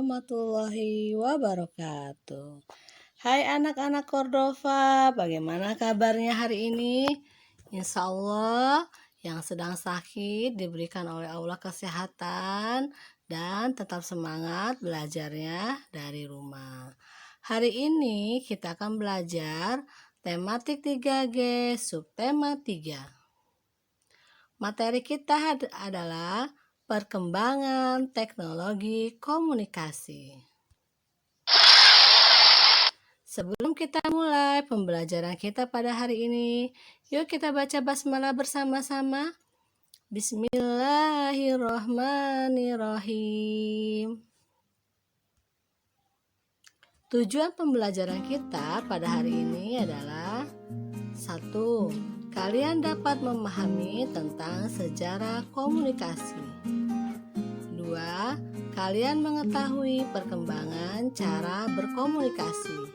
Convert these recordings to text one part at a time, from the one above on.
warahmatullahi wabarakatuh. Hai anak-anak Cordova, bagaimana kabarnya hari ini? Insya Allah yang sedang sakit diberikan oleh Allah kesehatan dan tetap semangat belajarnya dari rumah. Hari ini kita akan belajar tematik 3G, subtema 3. Materi kita adalah perkembangan teknologi komunikasi. Sebelum kita mulai pembelajaran kita pada hari ini, yuk kita baca basmalah bersama-sama. Bismillahirrahmanirrahim. Tujuan pembelajaran kita pada hari ini adalah 1. Kalian dapat memahami tentang sejarah komunikasi. 2. Kalian mengetahui perkembangan cara berkomunikasi.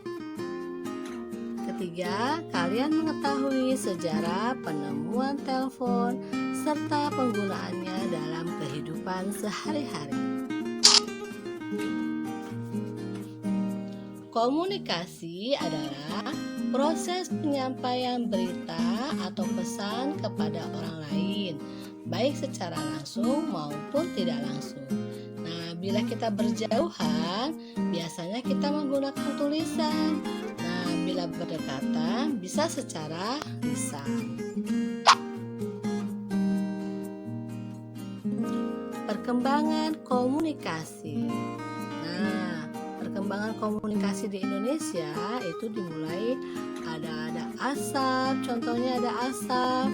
3. Kalian mengetahui sejarah penemuan telepon serta penggunaannya dalam kehidupan sehari-hari. Komunikasi adalah proses penyampaian berita atau pesan kepada orang lain, baik secara langsung maupun tidak langsung. Nah, bila kita berjauhan, biasanya kita menggunakan tulisan. Nah, bila berdekatan, bisa secara lisan. Perkembangan komunikasi. Nah, perkembangan komunikasi di Indonesia itu dimulai ada asap, contohnya ada asap,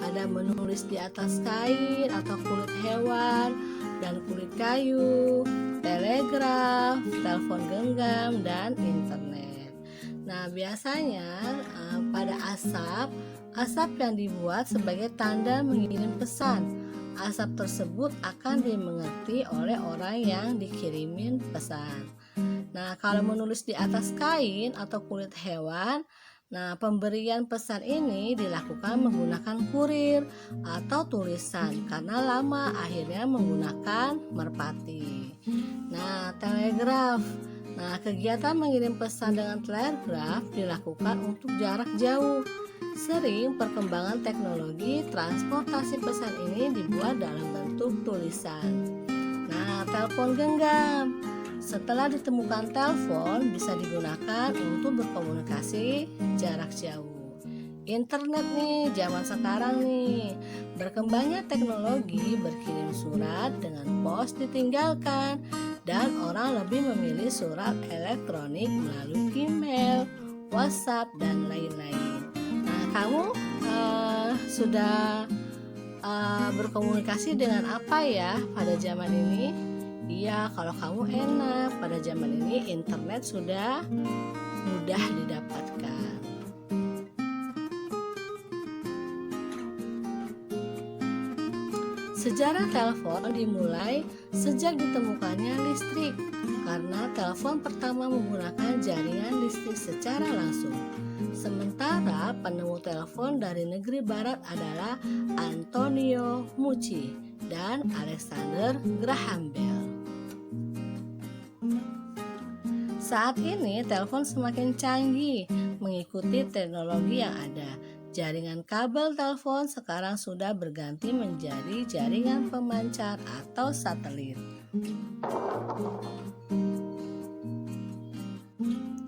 ada menulis di atas kain atau kulit hewan dan kulit kayu, telegraf, telepon genggam, dan internet. Nah, biasanya pada asap yang dibuat sebagai tanda mengirim pesan. Asap tersebut akan dimengerti oleh orang yang dikirimin pesan. Nah, kalau menulis di atas kain atau kulit hewan, nah pemberian pesan ini dilakukan menggunakan kurir atau tulisan karena lama akhirnya menggunakan merpati. Nah, telegraf. Nah, kegiatan mengirim pesan dengan telegraf dilakukan untuk jarak jauh. Sering perkembangan teknologi transportasi pesan ini dibuat dalam bentuk tulisan. Nah, telepon genggam. Setelah ditemukan telepon bisa digunakan untuk berkomunikasi jarak jauh. Internet nih, zaman sekarang nih, berkembangnya teknologi berkirim surat dengan pos ditinggalkan dan orang lebih memilih surat elektronik melalui email, WhatsApp, dan lain-lain. Nah, kamu sudah berkomunikasi dengan apa ya pada zaman ini? Iya, kalau kamu enak, pada zaman ini internet sudah mudah didapatkan. Sejarah telepon dimulai sejak ditemukannya listrik, karena telepon pertama menggunakan jaringan listrik secara langsung. Sementara penemu telepon dari negeri barat adalah Antonio Meucci dan Alexander Graham Bell. Saat ini telepon semakin canggih mengikuti teknologi yang ada. Jaringan kabel telepon sekarang sudah berganti menjadi jaringan pemancar atau satelit.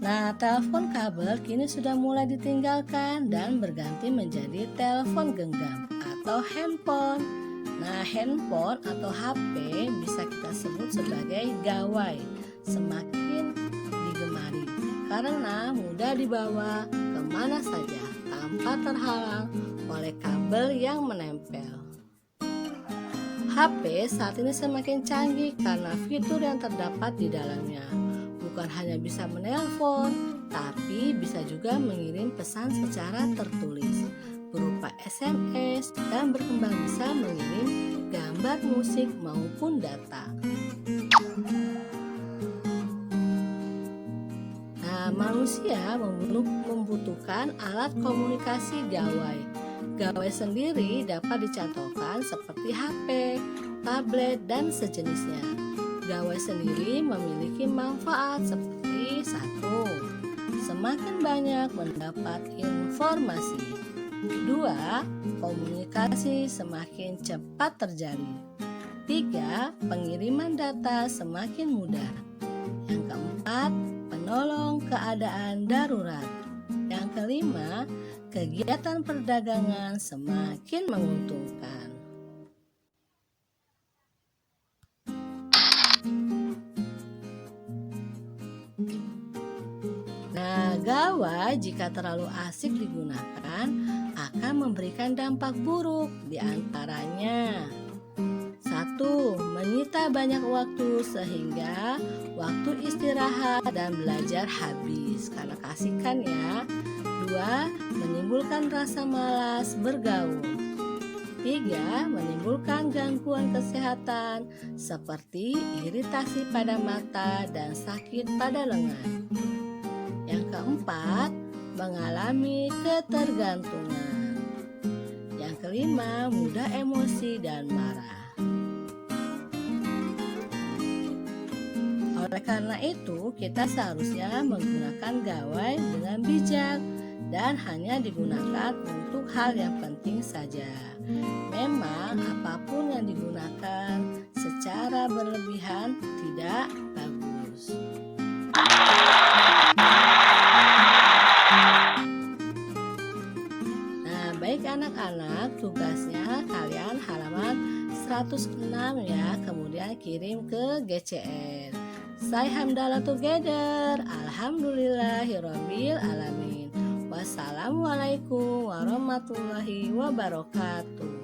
Nah, telepon kabel kini sudah mulai ditinggalkan dan berganti menjadi telepon genggam atau handphone. Nah, handphone atau HP bisa kita sebut sebagai gawai, semakin digemari karena mudah dibawa kemana saja tanpa terhalang oleh kabel yang menempel. HP saat ini semakin canggih karena fitur yang terdapat di dalamnya. Bukan hanya bisa menelpon, tapi bisa juga mengirim pesan secara tertulis berupa SMS dan berkembang bisa mengirim gambar, musik maupun data. Nah, manusia membutuhkan alat komunikasi gawai. Gawai sendiri dapat dicantolkan seperti HP, tablet, dan sejenisnya. Gawai sendiri memiliki manfaat seperti: 1. Semakin banyak mendapat informasi. 2. Komunikasi semakin cepat terjalin. 3. Pengiriman data semakin mudah. Yang keempat, penolong keadaan darurat. Yang kelima, kegiatan perdagangan semakin menguntungkan. Nah, gawai jika terlalu asik digunakan akan memberikan dampak buruk, di antaranya: 1. Menyita banyak waktu sehingga waktu istirahat dan belajar habis karena keasikan ya. 2. Menimbulkan rasa malas bergaul. 3. Menimbulkan gangguan kesehatan seperti iritasi pada mata dan sakit pada lengan. Yang keempat, mengalami ketergantungan. Yang kelima, mudah emosi dan marah. Oleh karena itu, kita seharusnya menggunakan gawai dengan bijak dan hanya digunakan untuk hal yang penting saja. Memang apapun yang digunakan secara berlebihan tidak bagus. Nah, baik anak-anak, tugasnya kalian halaman 106 ya, kemudian kirim ke GCR. Say hamdalah together. Alhamdulillahirabbil alamin. Wassalamualaikum warahmatullahi wabarakatuh.